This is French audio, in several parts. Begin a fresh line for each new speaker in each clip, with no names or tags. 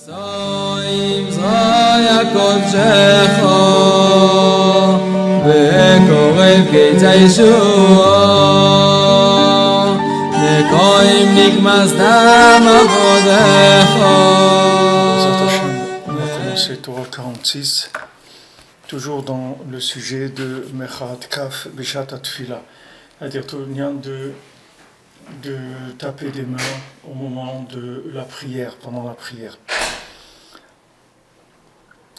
On va commencer Torah 46, toujours dans le sujet de Mechat Kaf Bishat Atfila, c'est-à-dire tout le lien de taper des mains au moment de la prière, pendant la prière.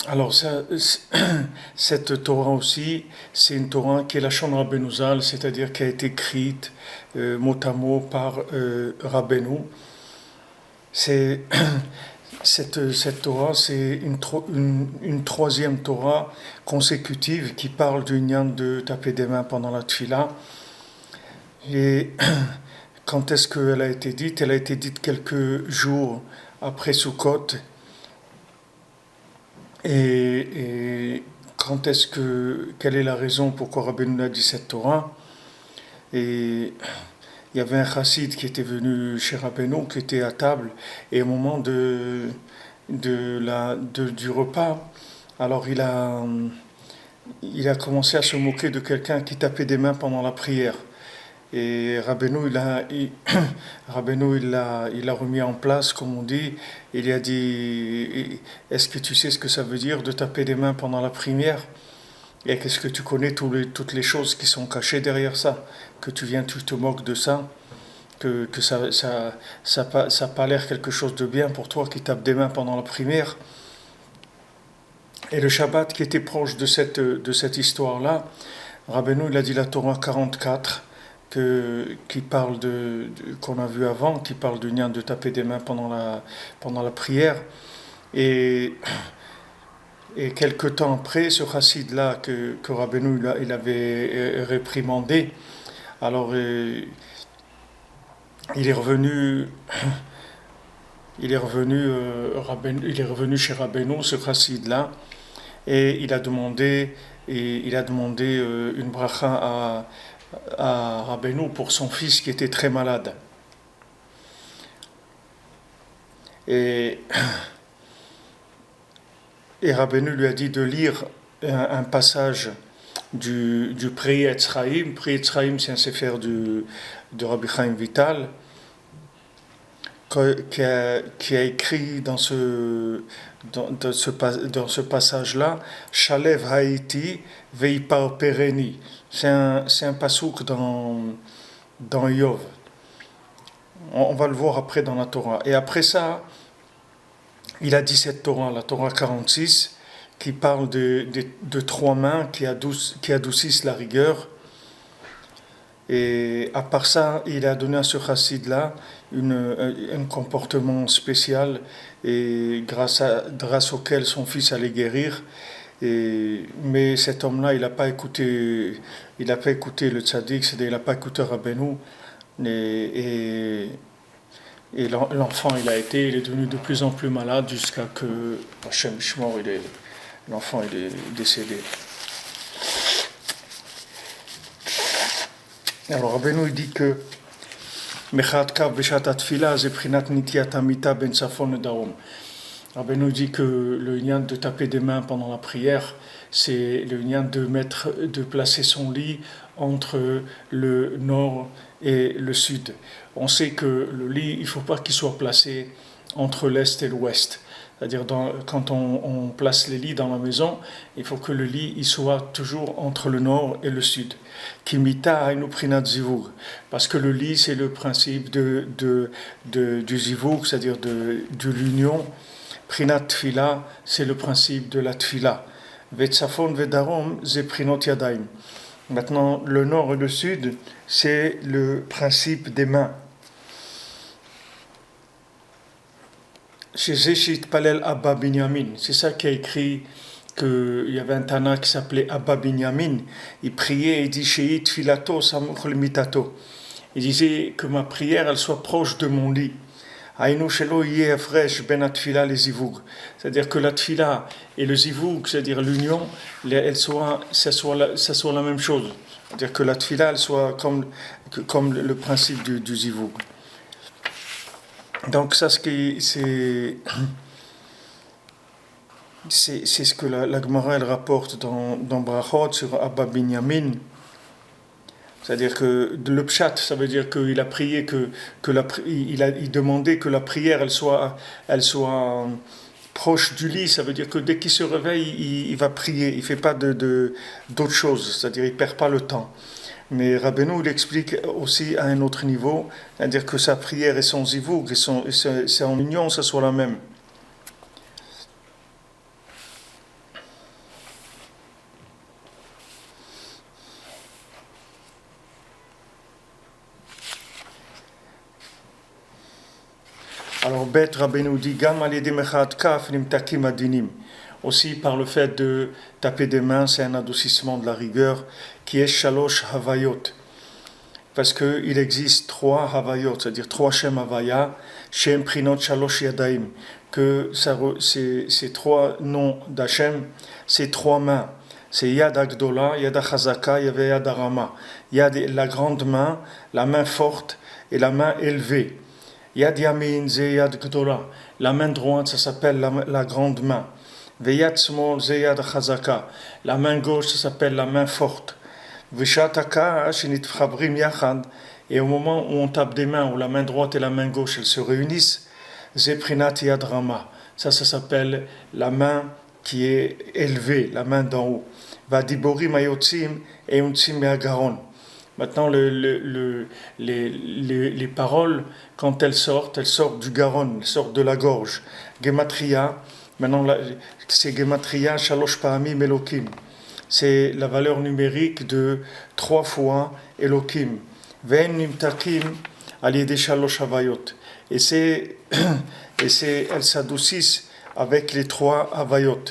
Alors, cette Torah aussi, c'est une Torah qui est la Shon Rabbeinu Zal, c'est-à-dire qui a été écrite mot à mot par Rabbeinu. Cette Torah, c'est une troisième Torah consécutive qui parle du lien de taper des mains pendant la Tfila. Et quand est-ce qu'elle a été dite? Elle a été dite quelques jours après Sukkot. Et quelle est la raison pourquoi Rabbeinu a dit cette Torah? Et il y avait un chassid qui était venu chez Rabbeinu, qui était à table, et au moment du repas, alors il a commencé à se moquer de quelqu'un qui tapait des mains pendant la prière. Et Rabbeinu, il l'a remis en place, comme on dit. Il lui a dit, est-ce que tu sais ce que ça veut dire de taper des mains pendant la prière? Et qu'est-ce que tu connais toutes les choses qui sont cachées derrière ça? Que tu te moques de ça? Que ça a pas l'air quelque chose de bien pour toi qui tape des mains pendant la prière? Et le Shabbat qui était proche de cette histoire-là, Rabbeinu, il a dit la Torah 44, qui parle qu'on a vu avant, qui parle du lien de taper des mains pendant la prière. Et quelque temps après, ce chassid-là que Rabbeinu il avait réprimandé, alors il est revenu chez Rabbeinu, ce chassid-là, et il a demandé une bracha à Rabbeinu pour son fils qui était très malade. Et Rabbeinu lui a dit de lire un passage du Pri Etz Chaim. Pri Etz Chaim, c'est un sefer de Rabbi Chaim Vital, qui a écrit dans ce passage-là, Shalev Haïti Veipar Pereni. C'est un pasouk dans Yov. On va le voir après dans la Torah. Et après ça, il a dit cette Torah, la Torah 46, qui parle de trois mains qui adoucissent la rigueur. Et à part ça, il a donné à ce chassid-là un comportement spécial, et grâce auquel son fils allait guérir. Mais cet homme-là, il n'a pas écouté le tzaddik, c'est-à-dire il n'a pas écouté Rabbeinu, et l'enfant il est devenu de plus en plus malade jusqu'à que Hashem Shmor, l'enfant il est décédé. Alors Rabbeinu il dit que Mechat Kav Beshat Atfila Zeprinat Nitiat Amita Ben Safon Darom. Rabbeinu dit que le lien de taper des mains pendant la prière, c'est le lien de placer son lit entre le nord et le sud. On sait que le lit, il ne faut pas qu'il soit placé entre l'est et l'ouest. C'est-à-dire quand on place les lits dans la maison, il faut que le lit il soit toujours entre le nord et le sud. Kimita hainu prinat zivug, parce que le lit c'est le principe du zivug, c'est-à-dire de l'union. Prinat tfila, c'est le principe de la tfila. Vetzafon vedarom ze prinot yadaim. Maintenant, le nord et le sud, c'est le principe des mains. Chez Zeshit Palel Abba Binyamin, c'est ça qui a écrit qu'il y avait un Tana qui s'appelait Abba Binyamin. Il priait et dit Sheit Filato Samuchol Mitato. Il disait que ma prière elle soit proche de mon lit. C'est-à-dire que la tfila et le zivug, c'est-à-dire l'union, ça soit la même chose. C'est-à-dire que la tfila elle soit comme le principe du zivug. Donc ça, c'est ce que la Gemara elle rapporte dans Brachot sur Abba Binyamin. C'est-à-dire que le pshat, ça veut dire qu'il a prié il demandait que la prière elle soit proche du lit. Ça veut dire que dès qu'il se réveille, il va prier. Il fait pas d'autre chose. C'est-à-dire il perd pas le temps. Mais Rabbeinu il explique aussi à un autre niveau, c'est-à-dire que sa prière et son zivoug, c'est en union, ça soit la même. Alors, Bet Rabbeinu dit Gam alidé mechat kaf nimtakim adinim. Aussi par le fait de taper des mains, c'est un adoucissement de la rigueur qui est shalosh havayot. Parce qu'il existe trois havayot, c'est-à-dire trois shem havaya, shem prinot shalosh yadaim. Que ces trois noms d'Hachem, ces trois mains. C'est Yad Agdola, Yad Achazaka, Yad Arama. Yad la grande main, la main forte et la main élevée. Yad Yamin, ze Yad Gdola. La main droite, ça s'appelle la grande main. Veyad Smol, ze Yad Chazaka. La main gauche, ça s'appelle la main forte. Vishataka, Shinit Fabrim Yachad. Et au moment où on tape des mains, où la main droite et la main gauche, elles se réunissent, ze Prinat Yad Rama. Ça s'appelle la main qui est élevée, la main d'en haut. Vadiborim Ayotzim et Untzim Yagaron. Maintenant, les paroles, quand elles sortent du Garon, elles sortent de la gorge. Gematria, maintenant, c'est Gematria Shalosh Pa'amim Elokim. C'est la valeur numérique de 3 fois Elokim. Ve'en nimtakim aliyede Shalosh Havayot. Et elles s'adoucissent avec les 3 Havayot.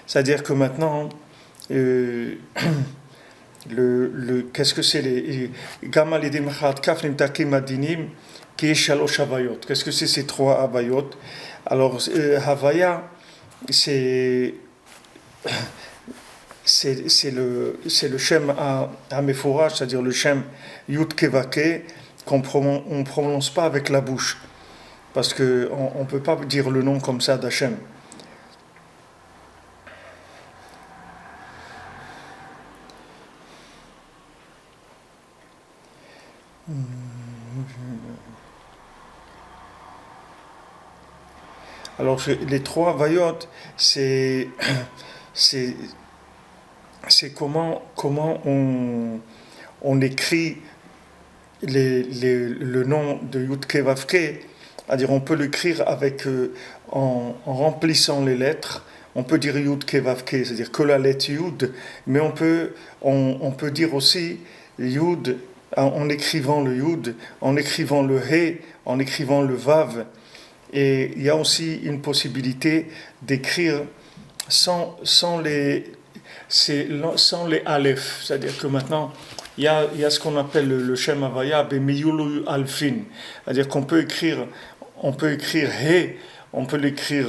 C'est-à-dire que maintenant, qu'est-ce que c'est les Gamal et Dimchat Kafnim Takim Adinim qui est Shalosh Havayot. Qu'est-ce que c'est ces 3 Havayot? Alors, Havaya, c'est le Shem Hameforach, c'est-à-dire le Shem Yud Kevake, qu'on ne prononce pas avec la bouche. Parce qu'on ne peut pas dire le nom comme ça d'Hachem. Alors les 3 Havayot, c'est comment on écrit le nom de Yud-Ke Vav-Ke, c'est-à-dire on peut l'écrire en remplissant les lettres. On peut dire Yud-Ke Vav-Ke, c'est-à-dire que la lettre Yud, mais on peut dire aussi Yud en écrivant le Yud, en écrivant le He, en écrivant le Vav. Et il y a aussi une possibilité d'écrire sans les Aleph. C'est-à-dire que maintenant, il y a ce qu'on appelle le Shem Havaya, Bemiyulu Alfin. C'est-à-dire qu'on peut écrire He, on peut l'écrire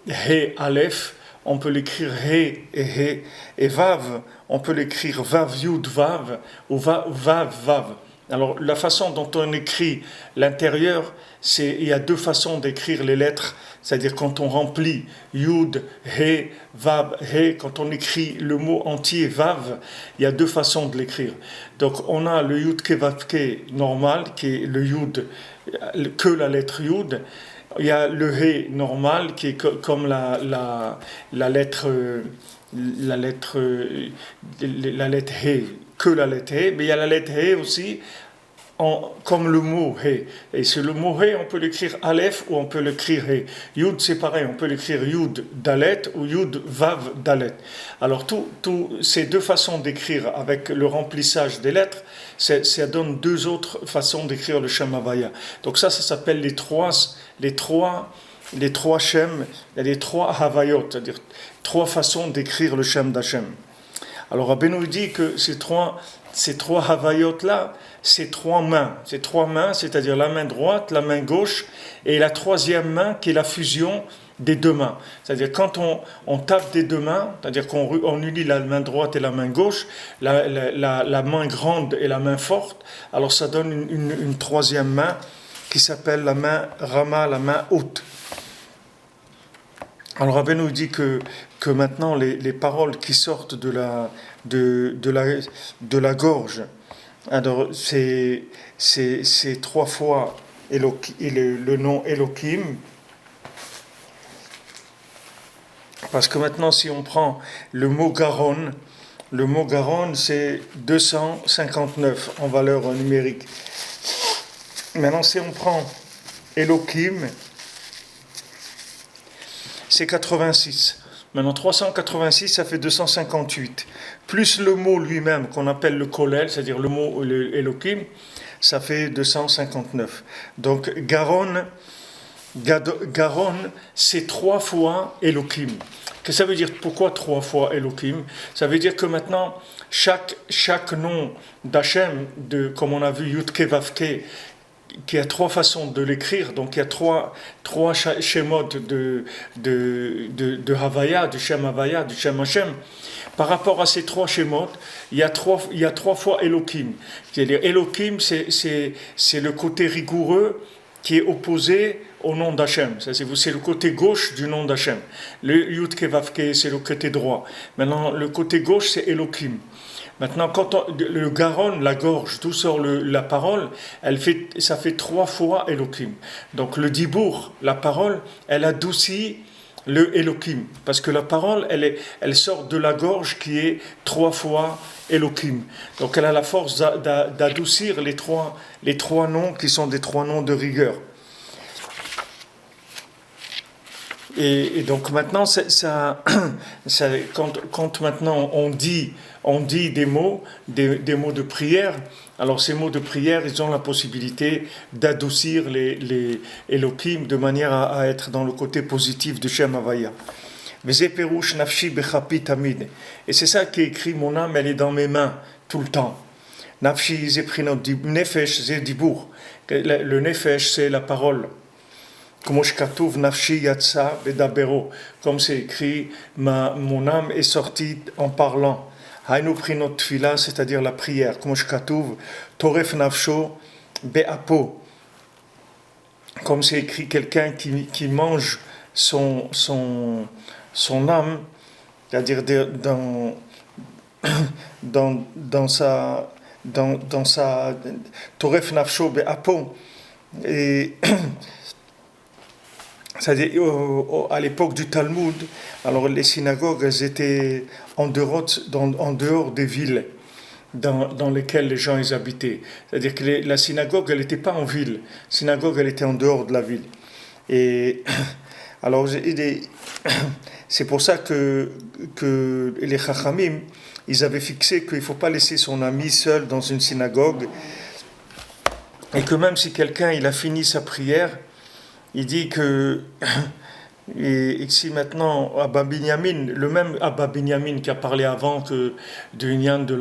He Aleph, on peut l'écrire He et He, et Vav, on peut l'écrire Vav Yud Vav, ou Vav Vav. Alors, la façon dont on écrit l'intérieur, il y a 2 façons d'écrire les lettres, c'est-à-dire quand on remplit Yud, He, Vav, He, quand on écrit le mot entier Vav, il y a 2 façons de l'écrire. Donc, on a le Yud Ke Vav Ke normal, qui est le Yud, que la lettre Yud. Il y a le He normal, qui est comme la lettre He, que la lettre He, mais il y a la lettre He aussi, comme le mot He. Et sur le mot He, on peut l'écrire Aleph ou on peut l'écrire He. Yud, c'est pareil, on peut l'écrire Yud Dalet ou Yud Vav Dalet. Alors, ces 2 façons d'écrire avec le remplissage des lettres, ça donne 2 autres façons d'écrire le Shem Havaya. Donc ça s'appelle les trois Shem, les 3 Havayot, c'est-à-dire 3 façons d'écrire le Shem d'Hachem. Alors Rabbeinu dit que ces trois Havayot-là, c'est 3 mains. C'est 3 mains, c'est-à-dire la main droite, la main gauche, et la 3e main qui est la fusion des 2 mains. C'est-à-dire quand on tape des 2 mains, c'est-à-dire qu'on unit la main droite et la main gauche, la main grande et la main forte, alors ça donne une 3e main qui s'appelle la main Rama, la main haute. Alors Rabbeinu dit que maintenant les paroles qui sortent de la gorge, alors c'est 3 fois le nom Elohim, parce que maintenant si on prend le mot Garon c'est 259 en valeur numérique. Maintenant si on prend Elohim, c'est 86. Maintenant 386 ça fait 258. Plus le mot lui-même qu'on appelle le Kolel, c'est-à-dire le mot Elohim, ça fait 259. Donc Garon, c'est 3 fois Elohim. Que ça veut dire pourquoi 3 fois Elohim? Ça veut dire que maintenant chaque nom d'Hachem, comme on a vu Yudke Vavke, qui a 3 façons de l'écrire, donc il y a trois schémas de Havaya, du Shem Havaya, du Shem Hashem. Par rapport à ces 3 schémas, il y a 3 fois Elohim. C'est-à-dire Elohim, c'est le côté rigoureux qui est opposé au nom d'Hachem. C'est le côté gauche du nom d'Hachem. Le Yud Kevavke, c'est le côté droit. Maintenant, le côté gauche, c'est Elohim. Maintenant, le Garon, la gorge, d'où sort la parole, ça fait 3 fois Elohim. Donc le Dibour, la parole, elle adoucit le Elohim. Parce que la parole, elle sort de la gorge qui est 3 fois Elohim. Donc elle a la force d'adoucir les trois noms qui sont des 3 noms de rigueur. Et donc maintenant, quand maintenant on dit des mots de prière, alors ces mots de prière, ils ont la possibilité d'adoucir les Elohim de manière à être dans le côté positif de Shem Havaya. Et c'est ça qui est écrit, mon âme, elle est dans mes mains tout le temps. Nafshi zeprinot nefesh zedibur. Le nefesh, c'est la parole. Comme c'est écrit, mon âme est sortie en parlant. Hainu prinot tfila, c'est-à-dire la prière. Comme toref nafsho be'apo. Comme c'est écrit, quelqu'un qui mange son âme, c'est-à-dire dans sa toref nafsho be'apo. Et c'est-à-dire, à l'époque du Talmud, alors les synagogues, elles étaient en dehors des villes dans lesquelles les gens ils habitaient. C'est-à-dire que la synagogue, elle n'était pas en ville. La synagogue, elle était en dehors de la ville. Et alors, c'est pour ça que les Chachamim, ils avaient fixé qu'il ne faut pas laisser son ami seul dans une synagogue. Et que même si quelqu'un, il a fini sa prière, il dit que et si maintenant Abba Binyamin, le même Abba Binyamin qui a parlé avant que du lien de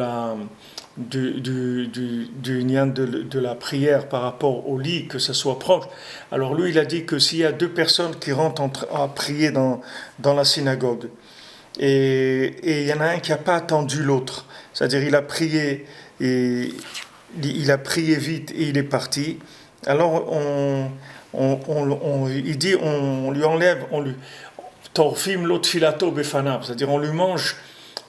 la prière par rapport au lit, que ça soit proche, alors lui il a dit que s'il y a 2 personnes qui rentrent à prier dans la synagogue et il y en a un qui n'a pas attendu l'autre, c'est-à-dire il a prié et il a prié vite et il est parti, alors il dit, on lui enlève, torfim l'otfilato befanav, c'est-à-dire on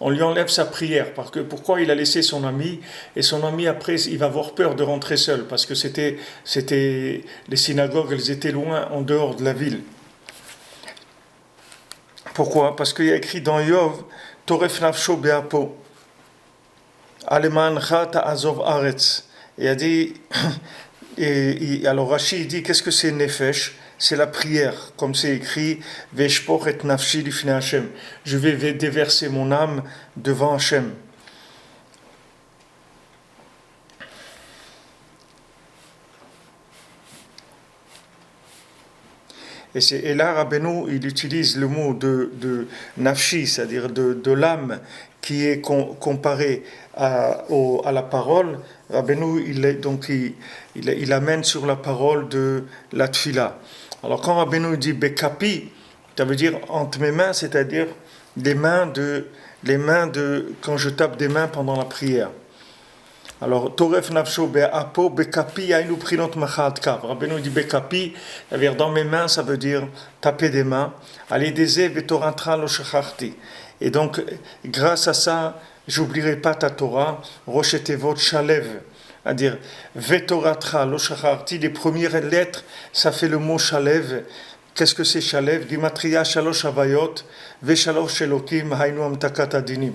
lui enlève sa prière, parce que pourquoi il a laissé son ami, et son ami après il va avoir peur de rentrer seul, parce que c'était les synagogues, elles étaient loin, en dehors de la ville. Pourquoi? Parce qu'il y a écrit dans Yov, toref nafsho be'apo, aleman chata azov aretz, et il a dit et alors Rashi dit qu'est-ce que c'est nefesh? C'est la prière, comme c'est écrit Veshpoch et nafshi lifnei Hashem. Je vais déverser mon âme devant Hashem. Et là, Rabbeinu, il utilise le mot de nafshi, c'est-à-dire de l'âme, qui est comparé à la parole. Rabbeinu, il amène sur la parole de la tfila. Alors quand Rabbeinu dit bekapi, ça veut dire entre mes mains, c'est-à-dire les mains de quand je tape des mains pendant la prière. Alors, Toref Nafsho Be'apo Bekapi Ainu Prinot Machat Kav. Rabbeinu dit Bekapi, c'est-à-dire dans mes mains, ça veut dire taper des mains. Alideze Betoratra Lo Shacharti. Et donc, grâce à ça, j'oublierai pas ta Torah, Rochetevot Shalev. C'est-à-dire, Vetoratra Lo Shacharti, les premières lettres, ça fait le mot Shalev. Qu'est-ce que c'est Shalev? Gimatria Shalosh Havayot, Veshalosh Elokim, Hainu Amtakat Adinim.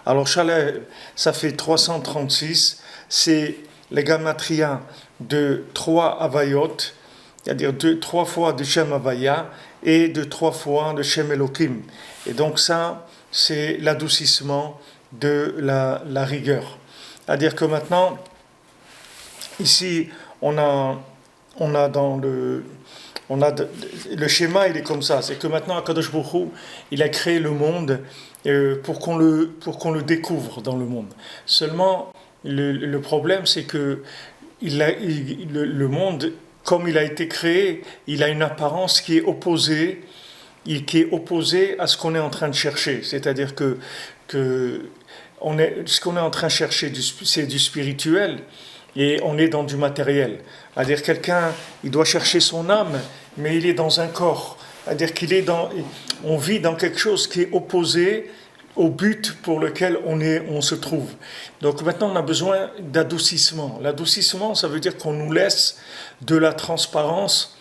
Alors, Shalev, ça fait 336. C'est les gamatria de 3 Havayot, c'est-à-dire 3 fois de Shem Havaya et de 3 fois de Shem Elokim. Et donc ça, c'est l'adoucissement de la rigueur. C'est-à-dire que maintenant, ici, on a le schéma, il est comme ça. C'est que maintenant, Akadosh Baruch Hu, il a créé le monde pour qu'on le découvre dans le monde. Seulement, le problème, c'est que le monde, comme il a été créé, il a une apparence qui est opposée à ce qu'on est en train de chercher. C'est-à-dire que ce qu'on est en train de chercher, c'est du spirituel, et on est dans du matériel. C'est-à-dire quelqu'un, il doit chercher son âme, mais il est dans un corps. C'est-à-dire on vit dans quelque chose qui est opposé au but pour lequel on se trouve. Donc maintenant, on a besoin d'adoucissement. L'adoucissement, ça veut dire qu'on nous laisse de la transparence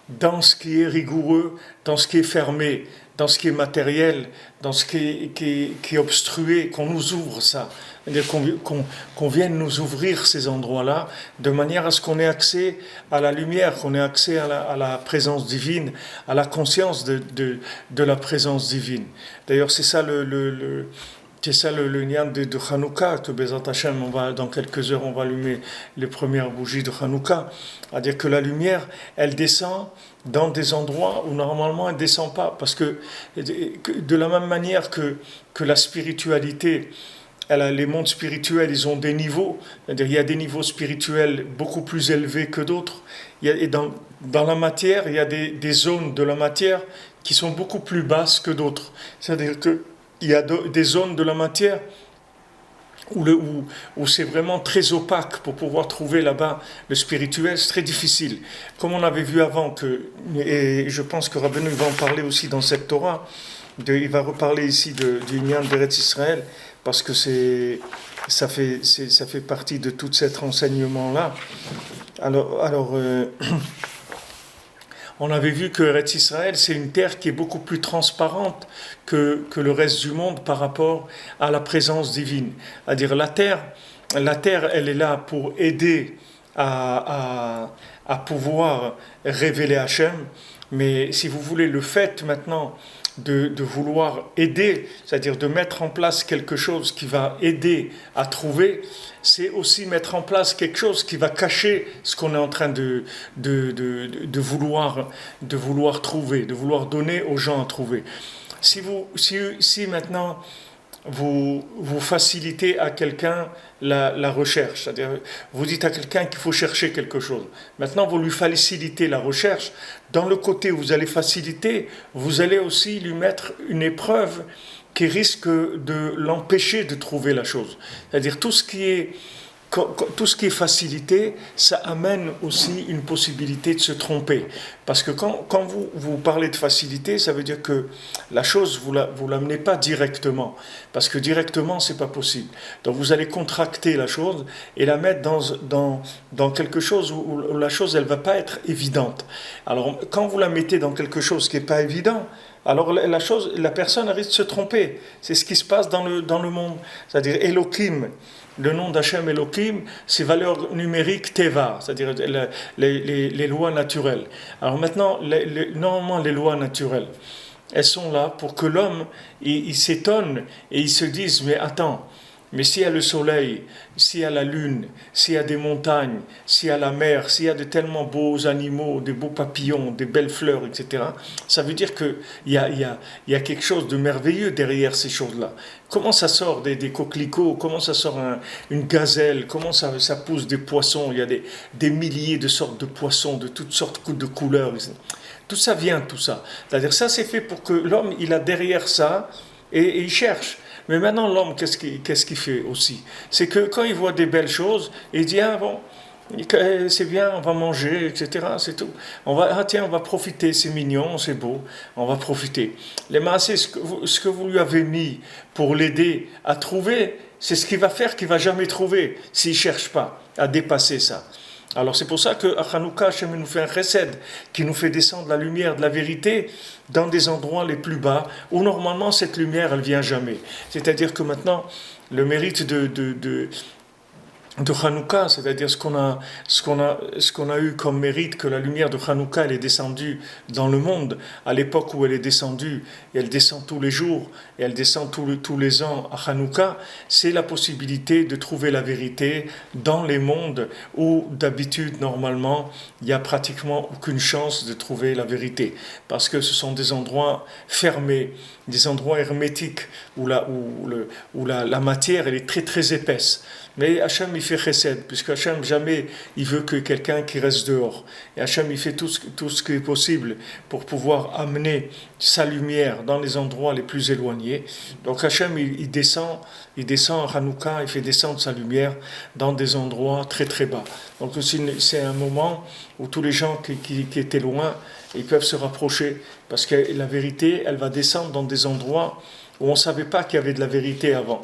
dans ce qui est rigoureux, dans ce qui est fermé, dans ce qui est matériel, dans ce qui est obstrué, qu'on nous ouvre ça. C'est-à-dire qu'on vienne nous ouvrir ces endroits-là, de manière à ce qu'on ait accès à la lumière, qu'on ait accès à la présence divine, à la conscience de la présence divine. D'ailleurs, c'est ça le lien de Hanouka, que Bezat Hashem, dans quelques heures, on va allumer les premières bougies de Hanouka. C'est-à-dire que la lumière, elle descend dans des endroits où normalement elle ne descend pas. Parce que de la même manière que la spiritualité, les mondes spirituels, ils ont des niveaux. C'est-à-dire, il y a des niveaux spirituels beaucoup plus élevés que d'autres. Et dans la matière, il y a des zones de la matière qui sont beaucoup plus basses que d'autres. C'est-à-dire qu'il y a des zones de la matière où c'est vraiment très opaque pour pouvoir trouver là-bas le spirituel, c'est très difficile. Comme on avait vu avant, et je pense que Rabbeinu va en parler aussi dans cette Torah, il va reparler ici du Inyan d'Eretz Israël, parce que ça fait partie de tout cet enseignement-là. Alors on avait vu que Eretz Israël, c'est une terre qui est beaucoup plus transparente que le reste du monde par rapport à la présence divine. C'est-à-dire la terre, elle est là pour aider à pouvoir révéler Hachem, mais si vous voulez, le fait maintenant de vouloir aider, c'est-à-dire de mettre en place quelque chose qui va aider à trouver, c'est aussi mettre en place quelque chose qui va cacher ce qu'on est en train de vouloir trouver, de vouloir donner aux gens à trouver. Si maintenant vous facilitez à quelqu'un la recherche, c'est-à-dire vous dites à quelqu'un qu'il faut chercher quelque chose. Maintenant, vous lui facilitez la recherche. Dans le côté où vous allez faciliter, vous allez aussi lui mettre une épreuve qui risque de l'empêcher de trouver la chose. C'est-à-dire tout ce qui est facilité, ça amène aussi une possibilité de se tromper. Parce que quand vous parlez de facilité, ça veut dire que la chose, vous l'amenez pas directement. Parce que directement, c'est pas possible. Donc vous allez contracter la chose et la mettre dans quelque chose où la chose, elle va pas être évidente. Alors quand vous la mettez dans quelque chose qui est pas évident, alors la personne risque de se tromper. C'est ce qui se passe dans le monde. C'est-à-dire Elohim, le nom d'Hachem Elohim, c'est valeur numérique Teva, c'est-à-dire les lois naturelles. Alors maintenant, normalement les lois naturelles, elles sont là pour que l'homme, il s'étonne et il se dise, mais attends, mais s'il y a le soleil, s'il y a la lune, s'il y a des montagnes, s'il y a la mer, s'il y a de tellement beaux animaux, des beaux papillons, des belles fleurs, etc., ça veut dire qu'il y a quelque chose de merveilleux derrière ces choses-là. Comment ça sort des coquelicots, comment ça sort une gazelle, comment ça pousse des poissons, il y a des milliers de sortes de poissons, de toutes sortes de couleurs. Tout ça vient, tout ça. C'est-à-dire ça c'est fait pour que l'homme, il a derrière ça, et il cherche. Mais maintenant, l'homme, qu'est-ce qu'il fait aussi? C'est que quand il voit des belles choses, il dit, ah bon, c'est bien, on va manger, etc. C'est tout. Tiens, on va profiter, c'est mignon, c'est beau, on va profiter. Les massés, ce que vous lui avez mis pour l'aider à trouver, c'est ce qu'il va faire qu'il va jamais trouver s'il cherche pas à dépasser ça. Alors c'est pour ça que à Hanouka, Hachem nous fait un chesed qui nous fait descendre la lumière de la vérité dans des endroits les plus bas où normalement cette lumière elle vient jamais. C'est-à-dire que maintenant le mérite de Hanouka, c'est-à-dire ce qu'on a eu comme mérite que la lumière de Hanouka elle est descendue dans le monde à l'époque où elle est descendue et elle descend tous les jours et elle descend tous les ans à Hanouka, c'est la possibilité de trouver la vérité dans les mondes où d'habitude normalement il n'y a pratiquement aucune chance de trouver la vérité parce que ce sont des endroits fermés, des endroits hermétiques où la matière elle est très très épaisse. Mais Hachem, il fait chesed, puisque Hachem, jamais, il veut que quelqu'un qui reste dehors. Et Hachem, il fait tout ce qui est possible pour pouvoir amener sa lumière dans les endroits les plus éloignés. Donc Hachem, il descend à Hanouka, il fait descendre sa lumière dans des endroits très très bas. Donc c'est un moment où tous les gens qui étaient loin, ils peuvent se rapprocher, parce que la vérité, elle va descendre dans des endroits où on ne savait pas qu'il y avait de la vérité avant.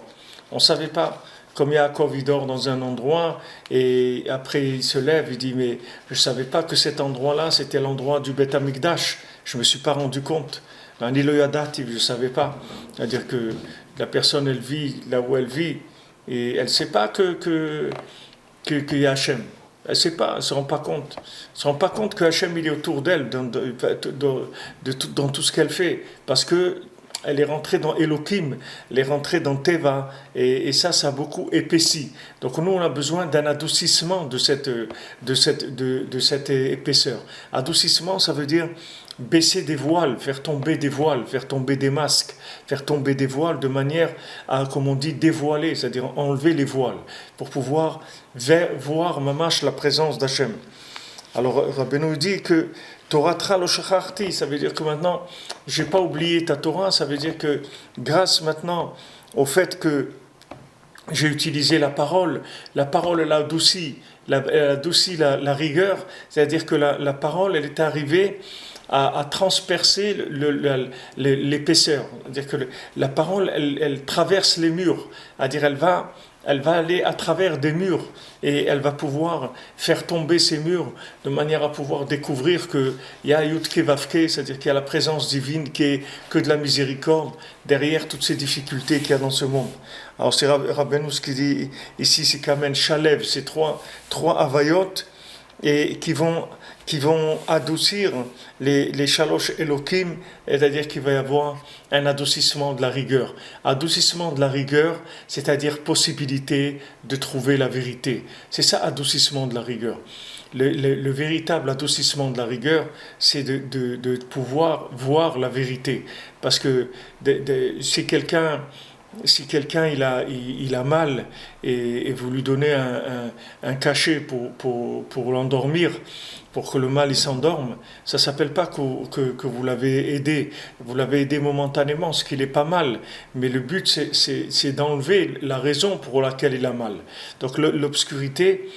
On ne savait pas. Comme Yaakov, il dort dans un endroit et après il se lève, il dit mais je ne savais pas que cet endroit-là c'était l'endroit du Beth Amikdash, je ne me suis pas rendu compte. Ni le Yadativ, je ne savais pas. C'est-à-dire que la personne elle vit là où elle vit et elle ne sait pas qu'il y a Hachem. Elle ne sait pas, elle ne se rend pas compte. Elle ne se rend pas compte que Hachem il est autour d'elle dans tout ce qu'elle fait. Parce que elle est rentrée dans Elohim, elle est rentrée dans Teva, et ça a beaucoup épaissi. Donc nous, on a besoin d'un adoucissement de cette épaisseur. Adoucissement, ça veut dire baisser des voiles, faire tomber des voiles, faire tomber des masques, faire tomber des voiles de manière à, comme on dit, dévoiler, c'est-à-dire enlever les voiles, pour pouvoir voir mamash la présence d'Hachem. Alors Rabbeinu dit que Torah lo shacharti, ça veut dire que maintenant, je n'ai pas oublié ta Torah, ça veut dire que grâce maintenant au fait que j'ai utilisé la parole elle a adouci, la rigueur, c'est-à-dire que la parole, elle est arrivée à transpercer l'épaisseur. C'est-à-dire que la parole, elle traverse les murs, c'est-à-dire elle va aller à travers des murs et elle va pouvoir faire tomber ces murs de manière à pouvoir découvrir qu'il y a Yudke Vavke, c'est-à-dire qu'il y a la présence divine qui est que de la miséricorde derrière toutes ces difficultés qu'il y a dans ce monde. Alors c'est Rabbeinu ce qui dit ici, c'est qu'Amen Shalev, c'est trois avayot et qui vont adoucir les shalosh Elohim, c'est-à-dire qu'il va y avoir un adoucissement de la rigueur. Adoucissement de la rigueur, c'est-à-dire possibilité de trouver la vérité. C'est ça, adoucissement de la rigueur. Le véritable adoucissement de la rigueur, c'est de pouvoir voir la vérité. Parce que si quelqu'un il a mal et vous lui donnez un cachet pour l'endormir, pour que le mal il s'endorme, ça ne s'appelle pas que vous l'avez aidé. Vous l'avez aidé momentanément, ce qui n'est pas mal. Mais le but, c'est d'enlever la raison pour laquelle il a mal. Donc l'obscurité,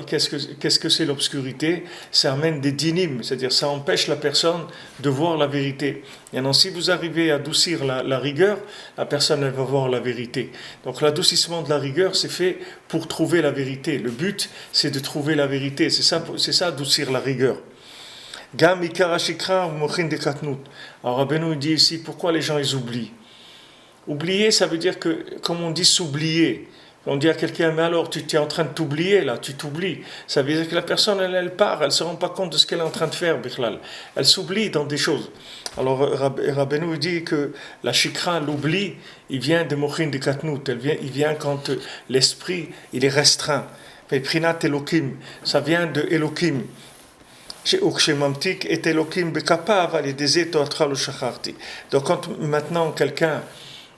qu'est-ce que c'est l'obscurité? Ça amène des dynimes, c'est-à-dire ça empêche la personne de voir la vérité. Et alors, si vous arrivez à adoucir la rigueur, la personne elle va voir la vérité. Donc l'adoucissement de la rigueur, c'est fait pour trouver la vérité. Le but, c'est de trouver la vérité. C'est ça adoucir la rigueur. Gam ikarashikra mochin de katnut. Alors Rabbeinu dit ici, pourquoi les gens ils oublient? Oublier, ça veut dire que, comme on dit, s'oublier. On dit à quelqu'un, mais alors tu es en train de t'oublier là, tu t'oublies. Ça veut dire que la personne, elle part, elle ne se rend pas compte de ce qu'elle est en train de faire, Bichlal. Elle s'oublie dans des choses. Alors Rabbeinu dit que la shikra, l'oubli, il vient de mochin de katnut. Il vient quand l'esprit, il est restreint. Prinat Elohim, ça vient de Elohim. Donc quand maintenant quelqu'un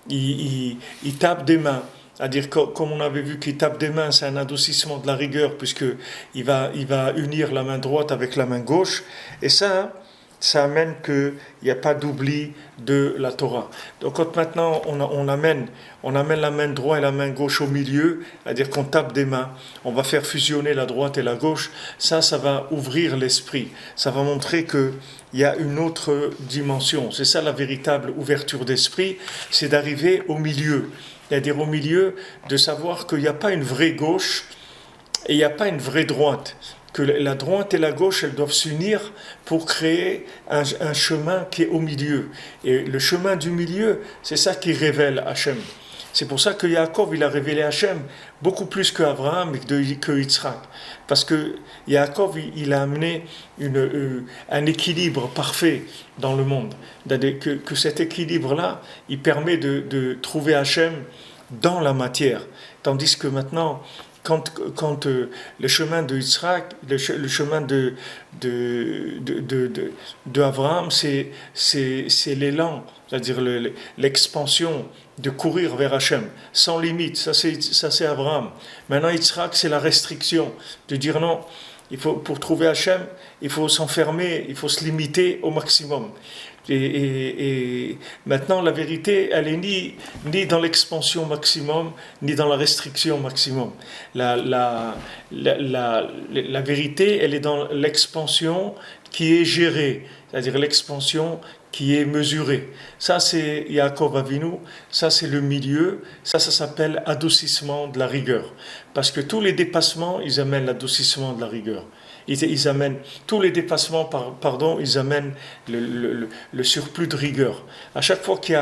il tape des mains, c'est-à-dire comme on avait vu qu'il tape des mains, c'est un adoucissement de la rigueur puisque il va unir la main droite avec la main gauche, et ça ça amène qu'il n'y a pas d'oubli de la Torah. Donc quand maintenant on amène la main droite et la main gauche au milieu, c'est-à-dire qu'on tape des mains, on va faire fusionner la droite et la gauche, ça va ouvrir l'esprit, ça va montrer qu'il y a une autre dimension. C'est ça la véritable ouverture d'esprit, c'est d'arriver au milieu, c'est-à-dire au milieu, de savoir qu'il n'y a pas une vraie gauche et il n'y a pas une vraie droite. Que la droite et la gauche, elles doivent s'unir pour créer un chemin qui est au milieu. Et le chemin du milieu, c'est ça qui révèle Hachem. C'est pour ça que Yaakov, il a révélé Hachem beaucoup plus qu'Abraham et que Yitzhak. Parce que Yaakov, il a amené un équilibre parfait dans le monde. Que cet équilibre-là, il permet de trouver Hachem dans la matière. Tandis que maintenant, quand le chemin de Yitzhak, le chemin de Abraham, c'est l'élan, c'est-à-dire l'expansion de courir vers Hachem, sans limite, ça c'est Abraham. Maintenant Yitzhak, c'est la restriction, de dire non, pour trouver Hachem, il faut s'enfermer, il faut se limiter au maximum. Et maintenant, la vérité, elle est ni dans l'expansion maximum, ni dans la restriction maximum. La vérité, elle est dans l'expansion qui est gérée, c'est-à-dire l'expansion qui est mesurée. Ça, c'est Yaakov Avinu, ça, c'est le milieu, ça s'appelle adoucissement de la rigueur. Parce que tous les dépassements, ils amènent l'adoucissement de la rigueur. Ils amènent tous les dépassements, ils amènent le surplus de rigueur. À chaque fois qu'il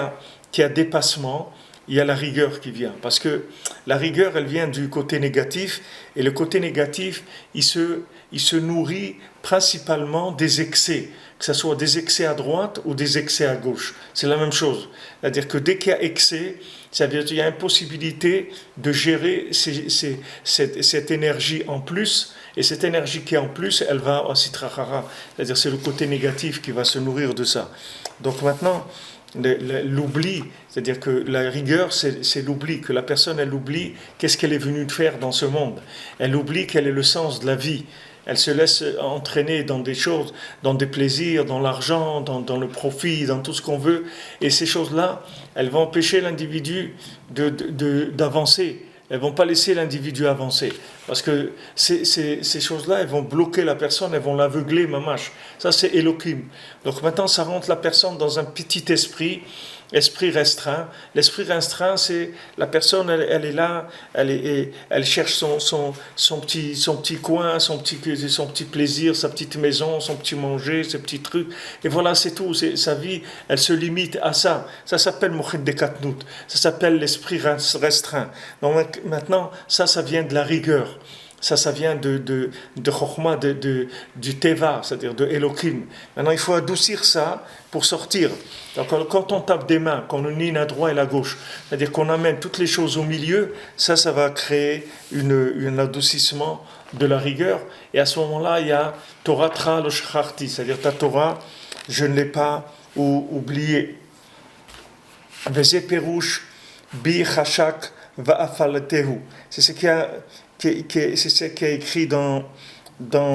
y a dépassement, il y a la rigueur qui vient. Parce que la rigueur, elle vient du côté négatif, et le côté négatif, il se nourrit principalement des excès, que ce soit des excès à droite ou des excès à gauche. C'est la même chose. C'est-à-dire que dès qu'il y a excès, ça veut dire qu'il y a impossibilité de gérer cette énergie en plus. Et cette énergie qui est en plus, elle va à Sitrachara. C'est-à-dire c'est le côté négatif qui va se nourrir de ça. Donc maintenant, l'oubli, c'est-à-dire que la rigueur, c'est l'oubli, que la personne, elle oublie qu'est-ce qu'elle est venue faire dans ce monde. Elle oublie quel est le sens de la vie. Elle se laisse entraîner dans des choses, dans des plaisirs, dans l'argent, dans le profit, dans tout ce qu'on veut. Et ces choses-là, elles vont empêcher l'individu d'avancer. Elles ne vont pas laisser l'individu avancer. Parce que ces choses-là, elles vont bloquer la personne, elles vont l'aveugler, mamash. Ça, c'est Elohim. Donc maintenant, ça rentre la personne dans un petit esprit restreint. L'esprit restreint, c'est la personne, elle est là, elle cherche son petit coin, son petit plaisir, sa petite maison, son petit manger, ses petits trucs. Et voilà, c'est tout. Sa vie, elle se limite à ça. Ça s'appelle Mochid de Katnout. Ça s'appelle l'esprit restreint. Donc maintenant, ça vient de la rigueur. Ça vient de Chokhmah, du Teva, c'est-à-dire de Elohim. Maintenant, il faut adoucir ça pour sortir. Donc, quand on tape des mains, qu'on unit la droite et la gauche, c'est-à-dire qu'on amène toutes les choses au milieu, ça va créer un adoucissement de la rigueur. Et à ce moment-là, il y a Torah Tra lo shecharti, c'est-à-dire ta Torah, je ne l'ai pas oubliée. Veze perush bi chashak va'afalatehu. C'est ce qui est écrit dans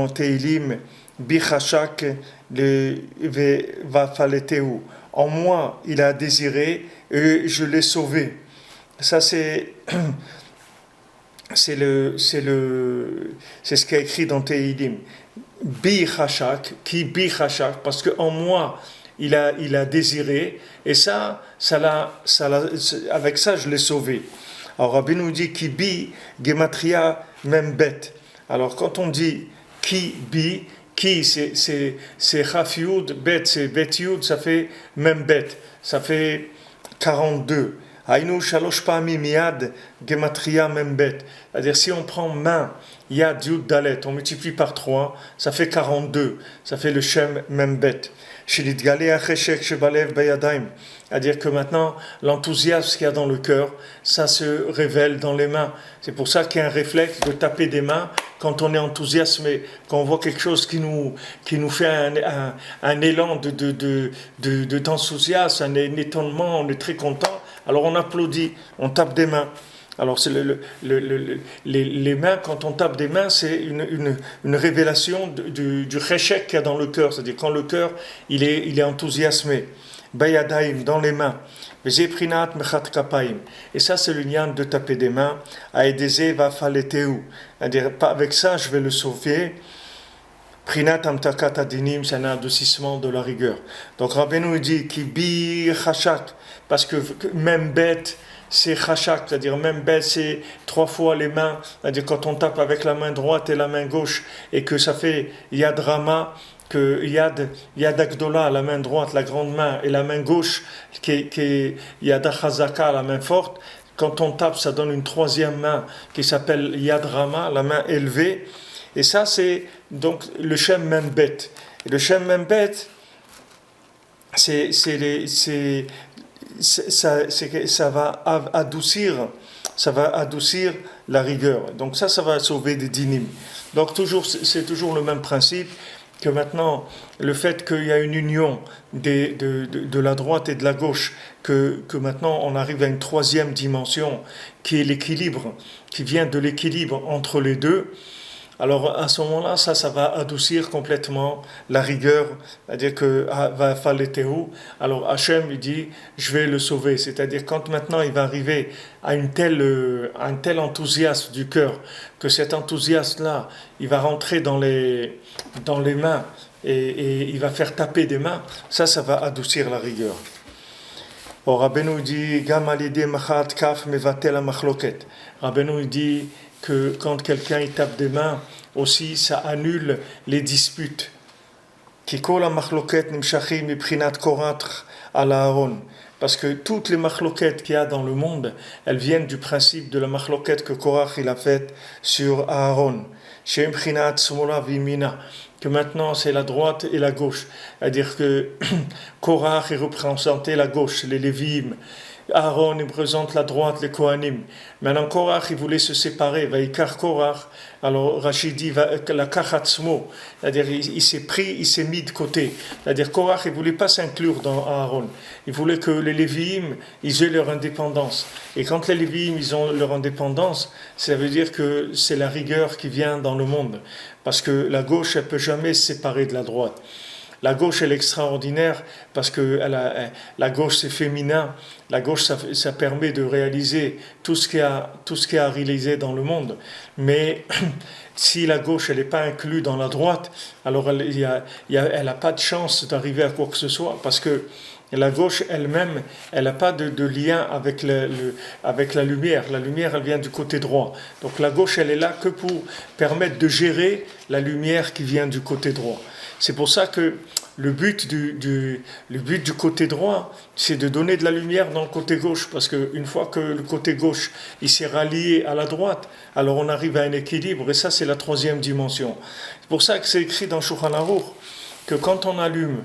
Teilim, Bichashak va'afalatehu. En moi, il a désiré et je l'ai sauvé. Ça, c'est ce qui est écrit dans Teilim. Bichashak, parce qu'en moi, il a désiré, et avec ça, je l'ai sauvé. Alors Rabbi nous dit qui bi gematria même bête. Alors quand on dit qui bi, qui c'est chaf yud, bet c'est bet yud, ça fait même bête, ça fait 42. Aïnou shalosh pa'amim yad gematria même bête. C'est-à-dire si on prend main, yad yud dalet, on multiplie par 3, ça fait 42, ça fait le shem même bête. C'est-à-dire que maintenant, l'enthousiasme qu'il y a dans le cœur, ça se révèle dans les mains. C'est pour ça qu'il y a un réflexe de taper des mains quand on est enthousiasmé, quand on voit quelque chose qui nous fait un élan d'enthousiasme, un étonnement, on est très content. Alors on applaudit, on tape des mains. Alors, c'est les mains, quand on tape des mains, c'est une révélation du cheshek qu'il y a dans le cœur. C'est-à-dire quand le cœur, il est enthousiasmé. Bayadaim, dans les mains. Vezeprinat mechat kapaim. Et ça, c'est le nian de taper des mains. Aedeze va faleteu. C'est-à-dire, avec ça, je vais le sauver. Prinat amtakat adinim, c'est un adoucissement de la rigueur. Donc, Rabbeinu dit, ki bi chashak, parce que même bête, c'est chashak, c'est-à-dire même bête, c'est 3 fois les mains, c'est-à-dire quand on tape avec la main droite et la main gauche, et que ça fait yad rama, que yad agdola, la main droite, la grande main, et la main gauche, qui est yad chazaka, la main forte, quand on tape, ça donne une 3e main qui s'appelle yad rama, la main élevée. Et ça, c'est donc le Shem Membet. Et le Shem Membet, ça va adoucir la rigueur. Donc ça va sauver des dynimes. Donc c'est toujours le même principe que maintenant, le fait qu'il y a une union de la droite et de la gauche, que maintenant on arrive à une 3e dimension, qui est l'équilibre, qui vient de l'équilibre entre les deux. Alors à ce moment-là, ça va adoucir complètement la rigueur, c'est-à-dire que va faleteu. Alors Hachem il dit, je vais le sauver, c'est-à-dire quand maintenant il va arriver à un tel enthousiasme du cœur, que cet enthousiasme-là, il va rentrer dans les mains et il va faire taper des mains, ça va adoucir la rigueur. Or Rabbeinu dit, Gam alidé machat kaf mevatel machloket. Rabbeinu dit que quand quelqu'un il tape des mains, aussi ça annule les disputes. Kikol machloket nimshachim miprinat korach ala Aaron. Parce que toutes les machloket qu'il y a dans le monde, elles viennent du principe de la machloket que Korach il a faite sur Aaron. Chez Imprinat Smola Vimina, que maintenant c'est la droite et la gauche. C'est-à-dire que Korach représentait la gauche, les Lévim. Aaron il représente la droite, les Kohanim. Maintenant Korach il voulait se séparer, Vaikar Korach. Alors Rachid dit la kachatzmo, c'est-à-dire il s'est mis de côté. C'est-à-dire Korach il voulait pas s'inclure dans Aaron. Il voulait que les Lévi'im ils aient leur indépendance. Et quand les Lévi'im ils ont leur indépendance, ça veut dire que c'est la rigueur qui vient dans le monde, parce que la gauche elle peut jamais se séparer de la droite. La gauche, elle est extraordinaire parce que la gauche, c'est féminin. La gauche, ça permet de réaliser tout ce qu'il y a à réaliser dans le monde. Mais si la gauche, elle n'est pas inclue dans la droite, alors elle n'a pas de chance d'arriver à quoi que ce soit, parce que la gauche elle-même, elle n'a pas de lien avec la lumière. La lumière, elle vient du côté droit. Donc la gauche, elle est là que pour permettre de gérer la lumière qui vient du côté droit. C'est pour ça que le but du côté droit, c'est de donner de la lumière dans le côté gauche, parce qu'une fois que le côté gauche il s'est rallié à la droite, alors on arrive à un équilibre, et ça c'est la 3e dimension. C'est pour ça que c'est écrit dans Shulchan Aruch que quand on allume,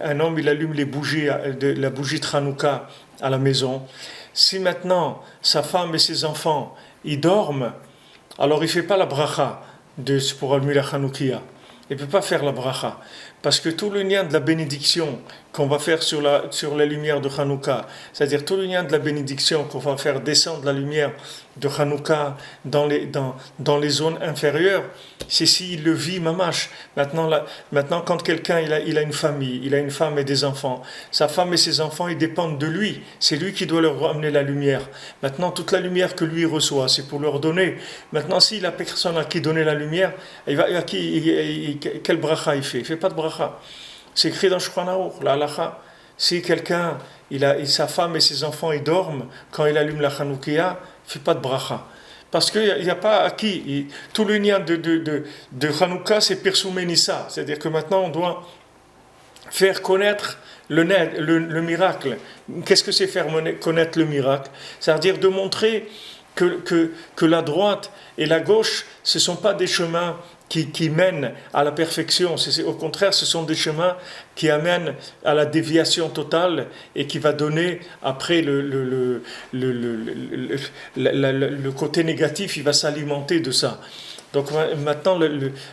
un homme il allume la bougie de Hanouka à la maison, si maintenant sa femme et ses enfants ils dorment, alors il fait pas la bracha pour allumer la Hanoukia. Il ne peut pas faire la bracha. Parce que tout le lien de la bénédiction qu'on va faire sur la lumière de Hanouka, c'est-à-dire tout le lien de la bénédiction qu'on va faire descendre la lumière de Hanouka dans les zones inférieures, c'est s'il le vit mamash. Maintenant quand quelqu'un il a une famille, il a une femme et des enfants, sa femme et ses enfants ils dépendent de lui, c'est lui qui doit leur amener la lumière. Maintenant toute la lumière que lui reçoit, c'est pour leur donner. Maintenant si la personne à qui donner la lumière, quel bracha il fait? Il fait pas de bracha. C'est écrit dans Shulchan Aruch, la halacha. Si quelqu'un, sa femme et ses enfants, ils dorment, quand il allume la Hanoukia, il ne fait pas de bracha. Parce qu'il n'y a pas à qui. Tout le lien de Hanouka, c'est Pirsumei Nissa. C'est-à-dire que maintenant, on doit faire connaître le miracle. Qu'est-ce que c'est faire connaître le miracle? C'est-à-dire de montrer que la droite et la gauche, ce ne sont pas des chemins qui mènent à la perfection. Au contraire, ce sont des chemins qui amènent à la déviation totale et qui va donner après le côté négatif, il va s'alimenter de ça. Donc maintenant,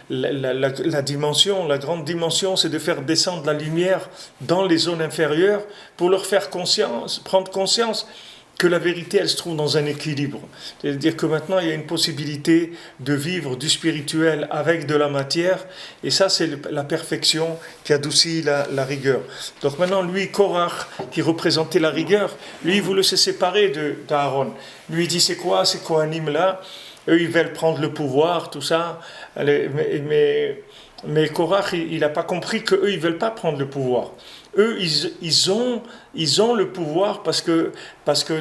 la grande dimension, c'est de faire descendre la lumière dans les zones inférieures pour leur faire prendre conscience que la vérité, elle se trouve dans un équilibre. C'est-à-dire que maintenant, il y a une possibilité de vivre du spirituel avec de la matière, et ça, c'est la perfection qui adoucit la rigueur. Donc maintenant, lui, Korach, qui représentait la rigueur, lui, il voulait se séparer d'Aaron. Lui, il dit, c'est quoi ces Kohanim là? Eux, ils veulent prendre le pouvoir, tout ça, mais Korach, il n'a pas compris qu'eux, ils ne veulent pas prendre le pouvoir. Eux, ils ont le pouvoir parce que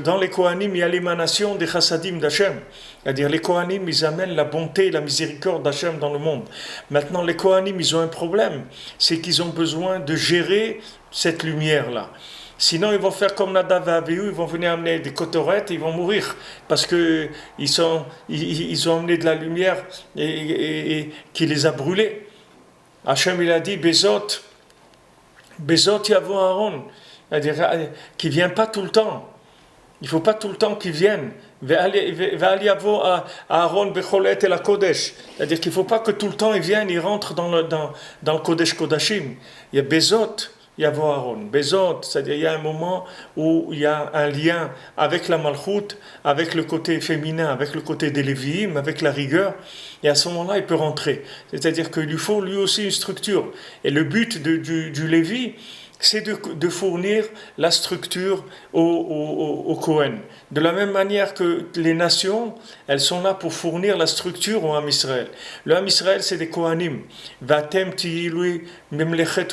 dans les Kohanim, il y a l'émanation des chassadim d'Hachem. C'est-à-dire les Kohanim, ils amènent la bonté et la miséricorde d'Hachem dans le monde. Maintenant, les Kohanim, ils ont un problème. C'est qu'ils ont besoin de gérer cette lumière-là. Sinon, ils vont faire comme Nadav et Abihu, ils vont venir amener des cotorettes et ils vont mourir. Parce qu'ils ont amené de la lumière et qui les a brûlés. Hachem, il a dit, Bezot Yavo Aaron, c'est-à-dire qui ne vient pas tout le temps. Il ne faut pas tout le temps qu'il vienne. Ve'al Yavo Aaron Becholet et la Kodesh. C'est-à-dire qu'il ne faut pas que tout le temps il vienne, il rentre dans le Kodesh Kodashim. Il y a Bezot Yavo Aaron. Bezot, c'est-à-dire il y a un moment où il y a un lien avec la Malchut, avec le côté féminin, avec le côté des Lévi'im, avec la rigueur. Et à ce moment-là, il peut rentrer. C'est-à-dire qu'il lui faut lui aussi une structure. Et le but du Lévi, c'est de fournir la structure au Kohen. De la même manière que les nations, elles sont là pour fournir la structure au Ham Israël. Le Ham Israël, c'est des Kohanim. Vatem ti'ilui mamlechet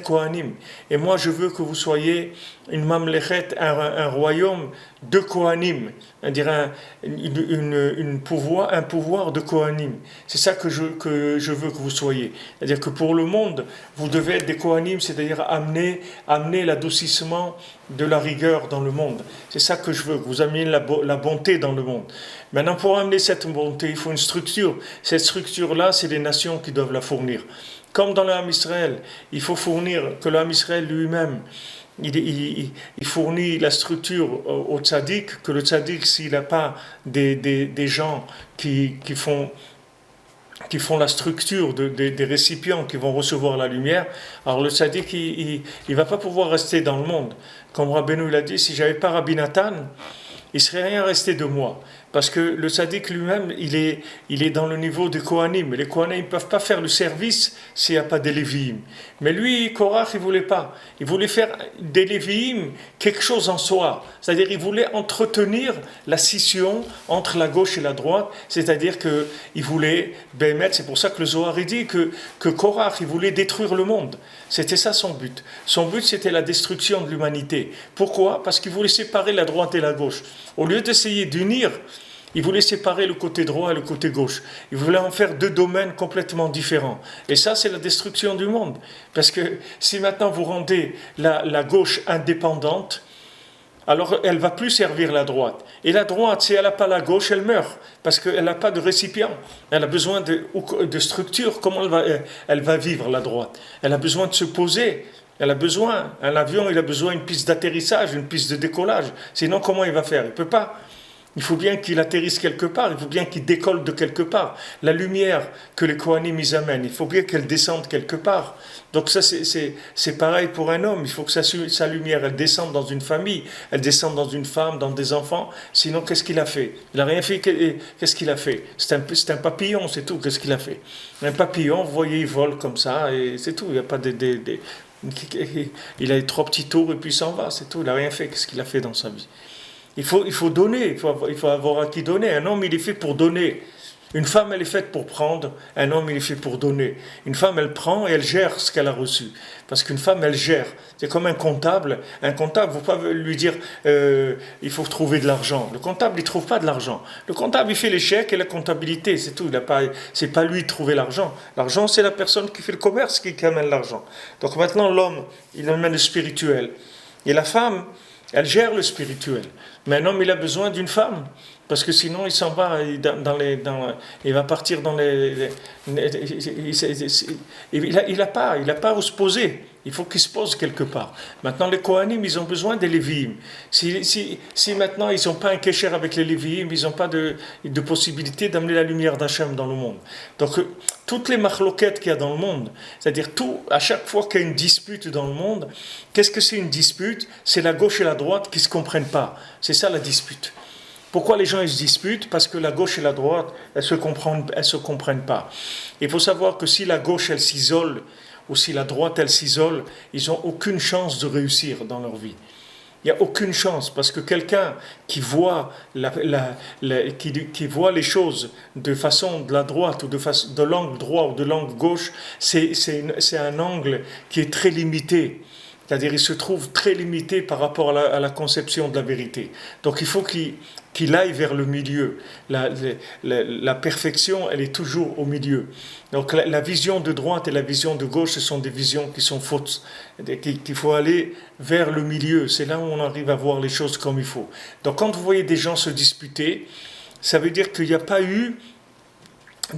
Kohanim. Et moi, je veux que vous soyez une mamlechet, un royaume de Kohanim. C'est-à-dire un pouvoir de Kohanim. C'est ça que je veux que vous soyez. C'est-à-dire que pour le monde, vous devez être des Kohanim, c'est-à-dire amener l'adoucissement de la rigueur dans le monde. C'est ça que je veux, que vous ameniez la bonté dans le monde. Maintenant, pour amener cette bonté, il faut une structure. Cette structure-là, c'est les nations qui doivent la fournir. Comme dans le Ham Israël, il faut fournir que le Ham Israël lui-même, il fournit la structure au tzaddik, que le tzaddik, s'il n'a pas des gens qui font la structure des récipients qui vont recevoir la lumière, alors le tzaddik, il ne va pas pouvoir rester dans le monde. Comme Rabbeinu l'a dit, si j'avais pas Rabbi Nathan, il ne serait rien resté de moi. Parce que le tzaddik lui-même, il est dans le niveau des Kohanim. Les Kohanim ne peuvent pas faire le service s'il n'y a pas des Lévi'im. Mais lui, Korach, il ne voulait pas. Il voulait faire des Lévi'im quelque chose en soi. C'est-à-dire il voulait entretenir la scission entre la gauche et la droite. C'est-à-dire qu'il voulait, c'est pour ça que le Zohar dit que Korach, il voulait détruire le monde. C'était ça son but. Son but, c'était la destruction de l'humanité. Pourquoi ? Parce qu'il voulait séparer la droite et la gauche. Au lieu d'essayer d'unir, il voulait séparer le côté droit et le côté gauche. Il voulait en faire deux domaines complètement différents. Et ça, c'est la destruction du monde. Parce que si maintenant vous rendez la gauche indépendante, alors elle ne va plus servir la droite. Et la droite, si elle n'a pas la gauche, elle meurt. Parce qu'elle n'a pas de récipient. Elle a besoin de structure. Comment elle va vivre, la droite ? Elle a besoin de se poser. Elle a besoin, un avion, il a besoin d'une piste d'atterrissage, une piste de décollage. Sinon, comment il va faire ? Il ne peut pas. Il faut bien qu'il atterrisse quelque part, il faut bien qu'il décolle de quelque part. La lumière que les Kohanim ils amènent, il faut bien qu'elle descende quelque part. Donc ça, c'est pareil pour un homme. Il faut que sa lumière, elle descende dans une famille, elle descende dans une femme, dans des enfants. Sinon, qu'est-ce qu'il a fait ? Il n'a rien fait. Qu'est-ce qu'il a fait ? C'est un papillon, c'est tout. Qu'est-ce qu'il a fait ? Un papillon, vous voyez, il vole comme ça, et c'est tout. Il n'y a pas il a 3 petits tours et puis il s'en va, c'est tout. Il n'a rien fait. Qu'est-ce qu'il a fait dans sa vie ? Il faut donner, il faut avoir à qui donner. Un homme, il est fait pour donner. Une femme, elle est faite pour prendre. Un homme, il est fait pour donner. Une femme, elle prend et elle gère ce qu'elle a reçu. Parce qu'une femme, elle gère. C'est comme un comptable. Un comptable, il ne faut pas lui dire il faut trouver de l'argent. Le comptable, il ne trouve pas de l'argent. Le comptable, il fait les chèques et la comptabilité, c'est tout. C'est pas lui de trouver l'argent. L'argent, c'est la personne qui fait le commerce qui amène l'argent. Donc maintenant, l'homme, il amène le spirituel. Et la femme, elle gère le spirituel. Mais un homme, il a besoin d'une femme. Parce que sinon, il s'en va il va partir dans il a pas où se poser. Il faut qu'il se pose quelque part. Maintenant, les Kohanim, ils ont besoin des Lévi'im. Si maintenant ils n'ont pas un kécher avec les Lévi'im, ils n'ont pas de possibilité d'amener la lumière d'Hachem dans le monde. Donc, toutes les machloquettes qu'il y a dans le monde, c'est-à-dire à chaque fois qu'il y a une dispute dans le monde, qu'est-ce que c'est une dispute? C'est la gauche et la droite qui ne se comprennent pas. C'est ça la dispute. Pourquoi les gens ils se disputent? Parce que la gauche et la droite, elles se comprennent pas. Il faut savoir que si la gauche elle s'isole, ou si la droite elle s'isole, ils n'ont aucune chance de réussir dans leur vie. Il n'y a aucune chance, parce que quelqu'un qui voit, qui voit les choses de façon de la droite, ou de l'angle droit ou de l'angle gauche, c'est un angle qui est très limité. C'est-à-dire il se trouve très limité par rapport à la conception de la vérité. Donc il faut qu'il aille vers le milieu. La perfection, elle est toujours au milieu. Donc la vision de droite et la vision de gauche, ce sont des visions qui sont fausses. Qu'il faut aller vers le milieu. C'est là où on arrive à voir les choses comme il faut. Donc quand vous voyez des gens se disputer, ça veut dire qu'il n'y a pas eu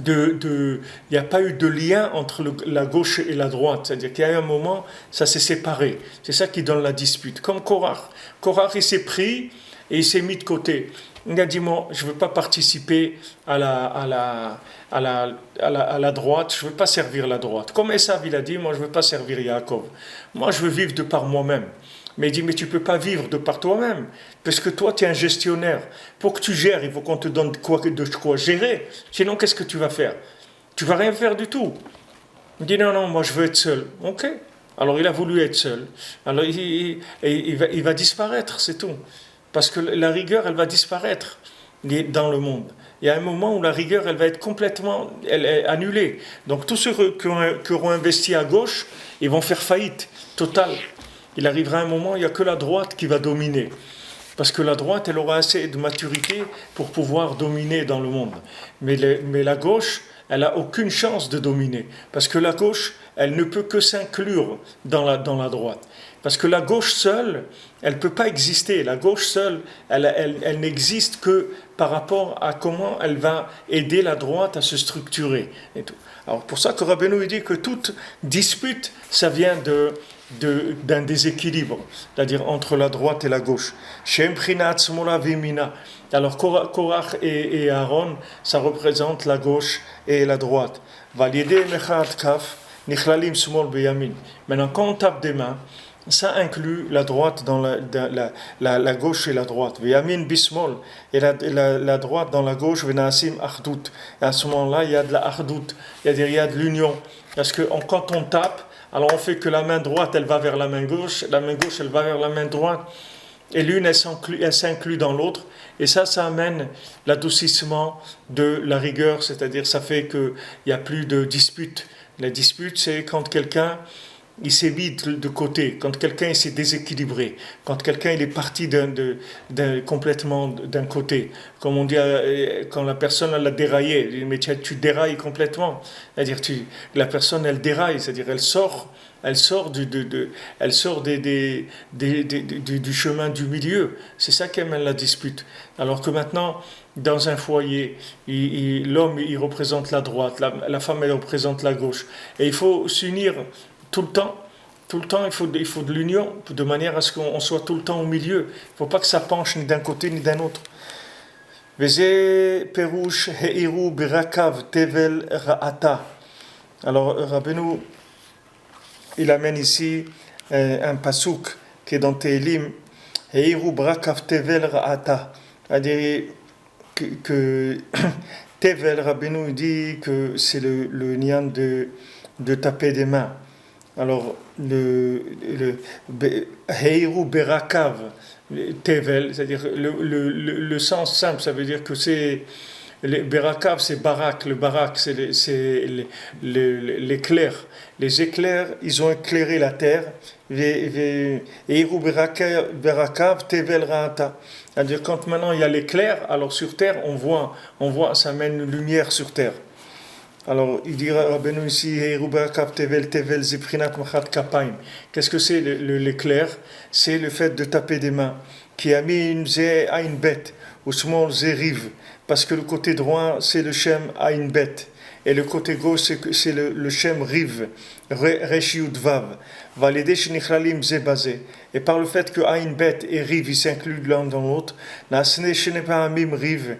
il n'y a pas eu de lien entre la gauche et la droite. C'est-à-dire qu'il y a eu un moment, ça s'est séparé. C'est ça qui donne la dispute. Comme Korach. Korach, il s'est pris et il s'est mis de côté. Il a dit, moi, je ne veux pas participer à la droite, je ne veux pas servir la droite. Comme Esav, il a dit, moi, je ne veux pas servir Yaakov. Moi, je veux vivre de par moi-même. Mais il dit, mais tu ne peux pas vivre de par toi-même, parce que toi, tu es un gestionnaire. Pour que tu gères, il faut qu'on te donne de quoi gérer. Sinon, qu'est-ce que tu vas faire? Tu ne vas rien faire du tout. Il dit, non, moi, je veux être seul. Ok. Alors, il a voulu être seul. Alors, il va disparaître, c'est tout. Parce que la rigueur, elle va disparaître dans le monde. Il y a un moment où la rigueur, elle va être complètement annulée. Donc, tous ceux qui auront investi à gauche, ils vont faire faillite totale. Il arrivera un moment où il n'y a que la droite qui va dominer. Parce que la droite, elle aura assez de maturité pour pouvoir dominer dans le monde. Mais la gauche, elle n'a aucune chance de dominer. Parce que la gauche, elle ne peut que s'inclure dans la droite. Parce que la gauche seule, elle ne peut pas exister. La gauche seule, elle n'existe que par rapport à comment elle va aider la droite à se structurer. Et tout. Alors pour ça que Rabbeinu dit que toute dispute, ça vient d'un déséquilibre, c'est-à-dire entre la droite et la gauche. Alors Korach et Aaron, ça représente la gauche et la droite. Maintenant, quand on tape des mains, ça inclut la droite dans la gauche et la droite. Yamin bismol, et la droite dans la gauche, venasim achdut. Et à ce moment-là, il y a de la achdut, il y a de l'union. Parce que quand on tape, alors on fait que la main droite, elle va vers la main gauche elle va vers la main droite, et l'une, elle s'inclut dans l'autre, et ça amène l'adoucissement de la rigueur, c'est-à-dire ça fait qu'il n'y a plus de dispute. La dispute, c'est quand quelqu'un il s'est mis de côté, quand quelqu'un s'est déséquilibré, quand quelqu'un il est parti complètement d'un côté, comme on dit quand la personne elle a déraillé, mais tu dérailles complètement, c'est-à-dire la personne elle déraille, c'est-à-dire elle sort du chemin du milieu. C'est ça qui amène la dispute. Alors que maintenant, dans un foyer, l'homme il représente la droite, la femme elle représente la gauche, et il faut s'unir tout le temps, il faut de l'union, de manière à ce qu'on soit tout le temps au milieu. Il ne faut pas que ça penche ni d'un côté ni d'un autre. Alors, Rabbeinu, il amène ici un pasouk qui est dans Tehilim, Heiru brakav tevel ra'ata. C'est-à-dire que Tevel, Rabbeinu dit que c'est le nian de taper des mains. Alors, Heiru berakav tevel, c'est-à-dire le sens simple, ça veut dire que c'est berakav, c'est barak, le barak, c'est l'éclair. Les éclairs, ils ont éclairé la terre. Heiru berakav tevel ra'ata. C'est-à-dire quand maintenant il y a l'éclair, alors sur terre, on voit, ça mène une lumière sur terre. Alors, il dira Rabbeinu ici, qu'est-ce que c'est l'éclair? C'est le fait de taper des mains. qui a mis une zé à une bête, ou small zé rive, parce que le côté droit c'est le shem à une bête, et le côté gauche c'est le shem rive, reshiud vav, validé shenichralim zé basé. Et par le fait que Aïn Bet et Riv ils s'incluent l'un dans l'autre, Nasne Shenepahamim Riv,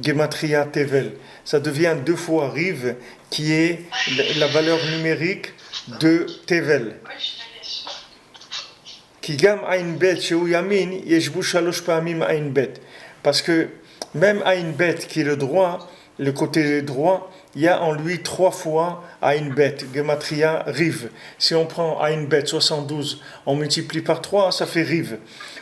Gematria Tevel. Ça devient 2 fois Riv, qui est la valeur numérique de Tevel. Qui gam Aïn Bet Sheu Yamin, Yeshbu Shalosh Pahamim Aïn Bet. Parce que même Aïn Bet, qui est le droit, le côté droit, il y a en lui 3 fois Aïn Bet, Gematria Riv. Si on prend Aïn Bet 72, on multiplie par 3, ça fait Riv.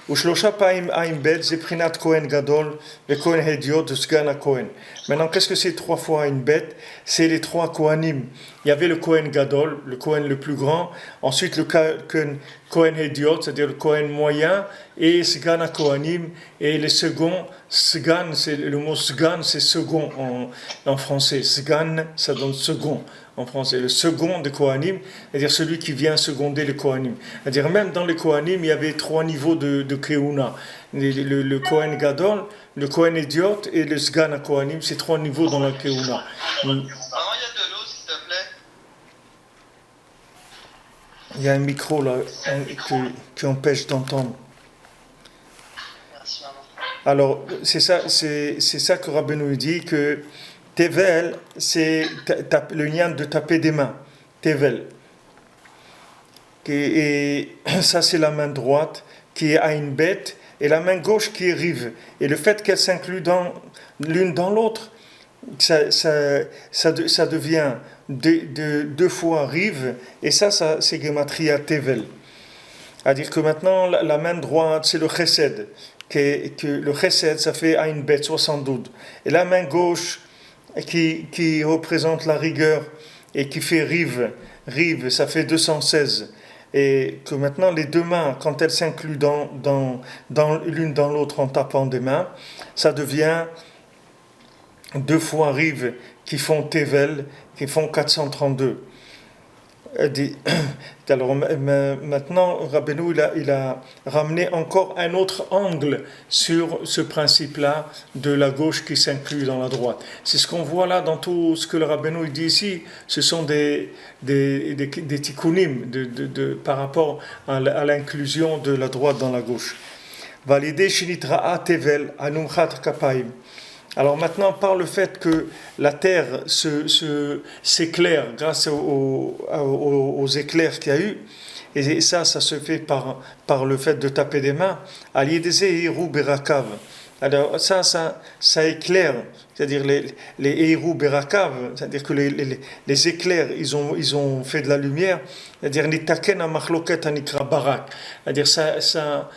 Ushlosha Paim Aïn Bet, Zeprinat Kohen Gadol, le Kohen Hediot de Sgana Kohen. Maintenant, qu'est-ce que c'est 3 fois Aïn Bet? C'est les 3 Kohanim. Il y avait le Kohen Gadol, le Kohen le plus grand, ensuite le Kohen Hediot, c'est-à-dire le Kohen moyen, et Sgana Kohanim, et les seconds, Sgan, c'est le mot Sgan, c'est second en français. Sgan, ça donne second en français. Le second de Kohanim, c'est-à-dire celui qui vient seconder les Kohanim. C'est-à-dire même dans les Kohanim, il y avait 3 niveaux de Keuna. Le Kohen Gadol, le Kohen Hediot et le Sgan Kohanim, c'est 3 niveaux dans la Keuna. Il y a un micro là qui empêche d'entendre. Alors, c'est ça que Rabbeinu dit, que Tevel, c'est le lien de taper des mains. Tevel. Et ça, c'est la main droite qui est Aïn Bet, et la main gauche qui est Rive. Et le fait qu'elles s'incluent l'une dans l'autre, ça devient 2 fois Rive, et ça c'est Gematria Tevel. C'est-à-dire que maintenant, la main droite, c'est le Chesed. Que le Chesed, ça fait Aïn Bet 72. Et la main gauche, qui représente la rigueur, et qui fait Rive, ça fait 216. Et que maintenant, les 2 mains, quand elles s'incluent dans l'une dans l'autre en tapant des mains, ça devient 2 fois Rive, qui font Tevel, qui font 432. Alors maintenant, Rabbeinu il a ramené encore un autre angle sur ce principe-là de la gauche qui s'inclut dans la droite. C'est ce qu'on voit là dans tout ce que le Rabbeinu dit ici. Ce sont des tikkunim par rapport à l'inclusion de la droite dans la gauche. Validé shinitra tevel anumchat kapaim. Alors maintenant, par le fait que la terre s'éclaire grâce aux éclairs qu'il y a eu, et ça se fait par le fait de taper des mains, alors ça éclaire, c'est-à-dire les Eiru Berakav, c'est-à-dire que les éclairs, ils ont fait de la lumière, c'est-à-dire Nitaken Amachloket Anikra Barak, c'est-à-dire ça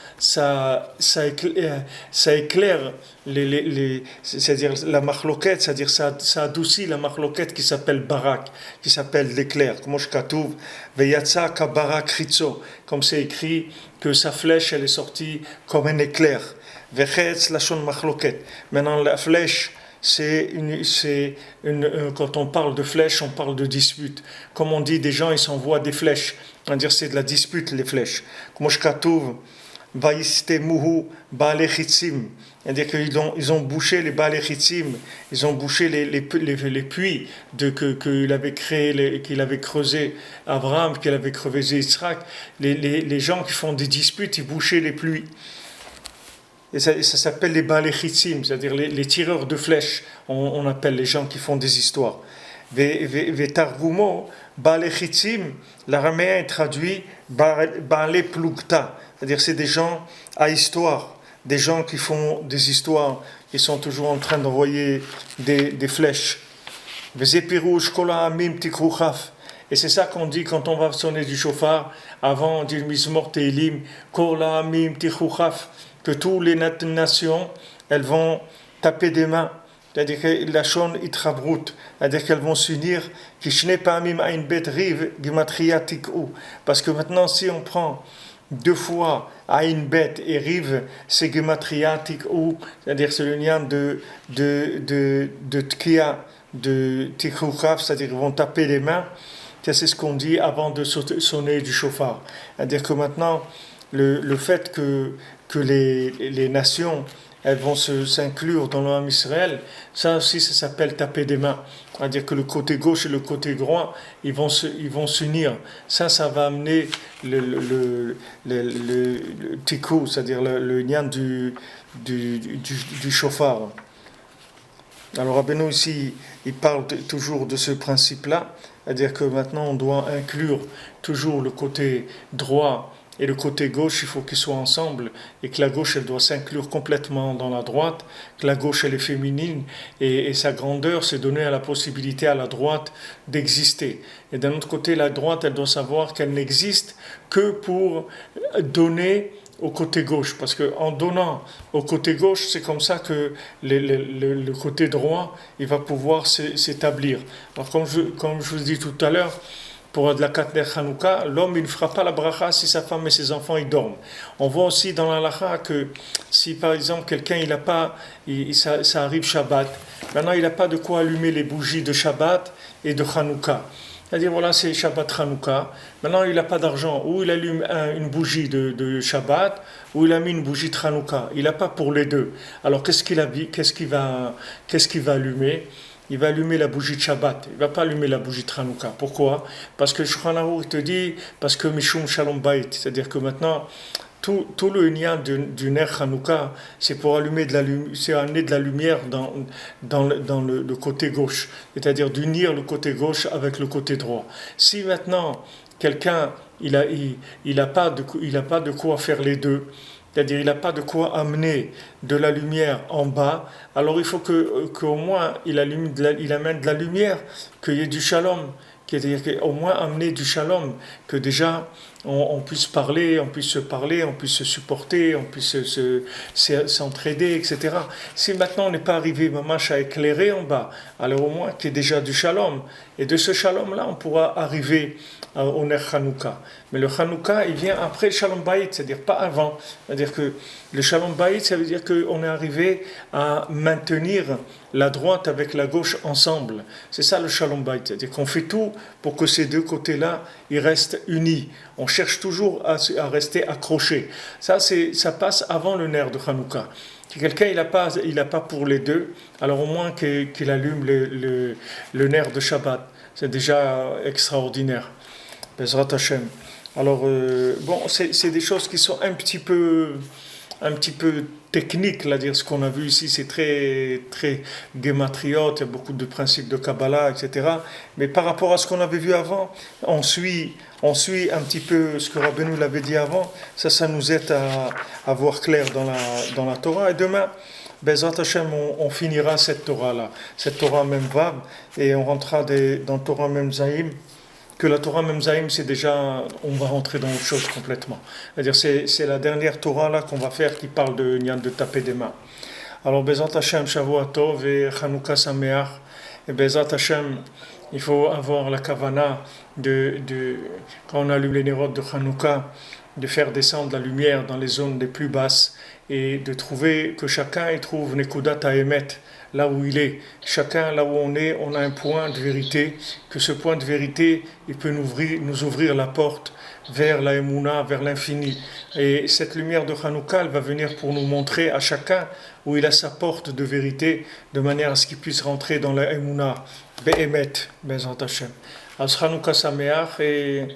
éclaire c'est-à-dire la Machloket, c'est-à-dire ça adoucit la Machloket qui s'appelle Barak, qui s'appelle l'éclair, comme Shkatouv, Veyatsa Kabarak Ritzo, comme c'est écrit que sa flèche elle est sortie comme un éclair. Vechetz lachon machloket. Maintenant, la flèche, quand on parle de flèche, on parle de dispute. Comme on dit, des gens, ils s'envoient des flèches. On va dire c'est de la dispute, les flèches. Comme Shkatouv, Vaïstemuhu Baalechitzim. C'est-à-dire qu'ils ont bouché les Baalechitzim, ils ont bouché les puits qu'il avait créé, qu'il avait creusé Abraham, qu'il avait creusé Yitzhak. Les gens qui font des disputes, ils bouchaient les puits. Et ça s'appelle les Baalechitzim, c'est-à-dire les tireurs de flèches. On appelle les gens qui font des histoires. Vetargumo, Baalechitzim, l'araméen est traduit Baale Plugta, c'est-à-dire c'est des gens à histoire, des gens qui font des histoires, qui sont toujours en train d'envoyer des flèches. Vezepirouj Kola Amim Tikruchaf. Et c'est ça qu'on dit quand on va sonner du chauffard, avant on dit Mizmor Teilim, Kola Amim Tikruchaf, que toutes les nations, elles vont taper des mains, c'est-à-dire que la shon itrabrut, c'est-à-dire qu'elles vont s'unir, kishne pamim ain bet riv gematria tik'u, parce que maintenant si on prend 2 fois ain bet et riv, c'est gematria tik'u, c'est-à-dire c'est le lien de tkia, de tik'u, c'est-à-dire qu'ils vont taper les mains. C'est ce qu'on dit avant de sonner du chauffard, c'est-à-dire que maintenant le fait que les nations elles vont s'inclure dans l'homme Israël, ça aussi ça s'appelle taper des mains. C'est-à-dire que le côté gauche et le côté droit, ils vont s'unir. Ça va amener le tikou, c'est-à-dire le nian du chauffard. Alors Rabbeinu ici, il parle toujours de ce principe-là, c'est-à-dire que maintenant on doit inclure toujours le côté droit et le côté gauche, il faut qu'ils soient ensemble, et que la gauche, elle doit s'inclure complètement dans la droite, que la gauche, elle est féminine, et sa grandeur, c'est donner à la possibilité à la droite d'exister. Et d'un autre côté, la droite, elle doit savoir qu'elle n'existe que pour donner au côté gauche, parce qu'en donnant au côté gauche, c'est comme ça que le côté droit, il va pouvoir s'établir. Alors comme je vous dis tout à l'heure, pour de la Katner Hanouka, l'homme il ne fera pas la bracha si sa femme et ses enfants ils dorment. On voit aussi dans la halakha que si par exemple quelqu'un il a pas, ça arrive Shabbat, maintenant il n'a pas de quoi allumer les bougies de Shabbat et de Hanouka. C'est-à-dire voilà c'est Shabbat Hanouka, maintenant il n'a pas d'argent, ou il allume une bougie de Shabbat, ou il a mis une bougie de Hanouka. Il n'a pas pour les deux. Alors qu'est-ce qu'il va allumer? Il va allumer la bougie de Shabbat, il ne va pas allumer la bougie de Hanouka. Pourquoi? Parce que Shulchan Aruch te dit, parce que Mishum Shalom Bayit, c'est-à-dire que maintenant, tout le lien du Ner Hanouka, c'est pour allumer c'est amener de la lumière dans le côté gauche, c'est-à-dire d'unir le côté gauche avec le côté droit. Si maintenant, quelqu'un, il a pas de quoi faire les deux, c'est-à-dire il n'a pas de quoi amener de la lumière en bas, alors il faut qu'au moins il amène de la lumière, qu'il y ait du shalom, c'est-à-dire qu'au moins amener du shalom, que déjà on puisse parler, on puisse se parler, on puisse se supporter, on puisse s'entraider, etc. Si maintenant on n'est pas arrivé mamash à éclairer en bas, alors au moins qu'il y ait déjà du shalom, et de ce shalom-là on pourra arriver au Ner Hanouka. Mais le Hanouka, il vient après le Shalom Bayit, c'est-à-dire pas avant. C'est-à-dire que le Shalom Bayit, ça veut dire qu'on est arrivé à maintenir la droite avec la gauche ensemble. C'est ça le Shalom Bayit, c'est-à-dire qu'on fait tout pour que ces deux côtés-là, ils restent unis. On cherche toujours à rester accrochés. Ça passe avant le Ner de Hanouka. Si quelqu'un il a pas pour les deux, alors au moins qu'il allume le Ner de Shabbat. C'est déjà extraordinaire. Bezrat Hashem. Alors, bon, c'est des choses qui sont un petit peu techniques, là, dire ce qu'on a vu ici, c'est très, très guématriote, il y a beaucoup de principes de Kabbalah, etc. Mais par rapport à ce qu'on avait vu avant, on suit un petit peu ce que Rabbeinu l'avait dit avant, ça nous aide à voir clair dans la Torah. Et demain, Bezrat Hashem, on finira cette Torah-là, cette Torah Memvav, et on rentrera dans Torah Memzaïm, que la Torah Memzaïm, c'est déjà, on va rentrer dans autre chose complètement. C'est-à-dire, c'est la dernière Torah là qu'on va faire qui parle de Nyan de taper des mains. Alors, Bezrat Hashem, Shavua Tov et Chanukah Sameach, et Bezrat Hashem, il faut avoir la kavana quand on allume les nérodes de Chanukah, de faire descendre la lumière dans les zones les plus basses et de trouver que chacun y trouve Nekudat Haemet, là où il est. Chacun, là où on est, on a un point de vérité, que ce point de vérité, il peut nous ouvrir la porte vers la Emouna, vers l'infini. Et cette lumière de Hanouka, elle va venir pour nous montrer à chacun où il a sa porte de vérité, de manière à ce qu'il puisse rentrer dans la Emouna. Be'emet, Bezrat Hashem. As Hanouka Sameach et